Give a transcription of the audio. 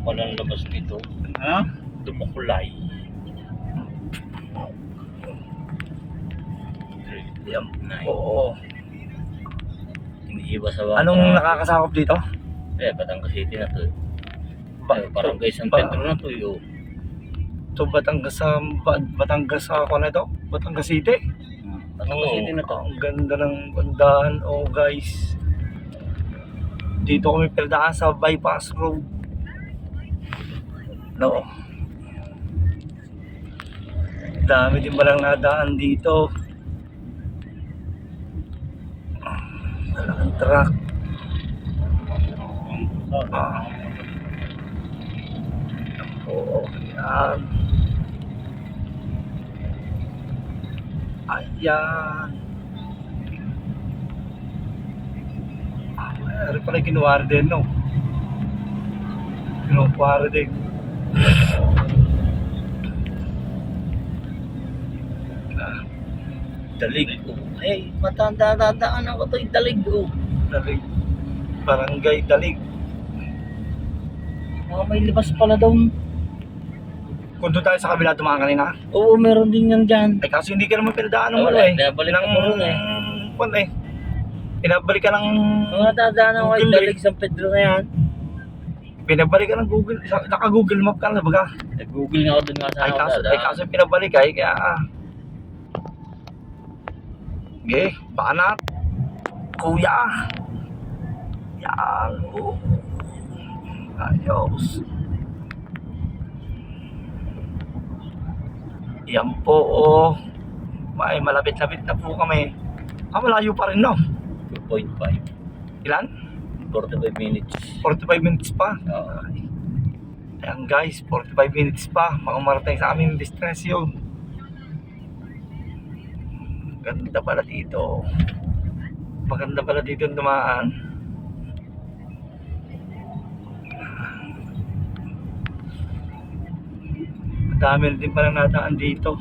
pala ang labas nito. Ha? Dumukulay. Yan. Oo. Iniiba sa baka. Anong nakakasakop dito? Batangas City na to. Barangay San Pedro na to yun. So Batangas sa ako na ito? Batangas City? Batangas City na to. Ang ganda ng bandahan. Oh guys. Dito kami piradaan sa bypass road. No. Dami din palang nadaan dito. Malaking truck. Oo, yan. Ayan. Mayroon pala kinuwari din, no? Kinuwari din. Dalig. Matanda-tandaan ako to yung dalig. Dalig. Barangay Dalig. May libas pala daw. Kung doon tayo sa kabila dumaan kanina. Oo, meron din yan dyan. Eh kasi hindi ka naman pinadaan ng Wala, pinabalik ka po ron eh. Kung pinabalik ka ng Mga dadaan ako yung Google dalig San Pedro na yan. pinabalik ka ng Google. Naka-Google Map ka na baga. Nag-google nga ako dun nga sa Ay kaso pinabalik ay kaya okay, banat. Kuya. Yan. Oh. Ayos. Yan po oh. May malapit-lapit na po kami. Malayo pa rin no? 2.5. Ilan? 45 minutes. 45 minutes pa. Oo. Ayan guys, 45 minutes pa. Makumarating sa aming destinasyon. Ganda pala dito. Maganda pala dito ang dumaan. Madami din pala nadaan dito.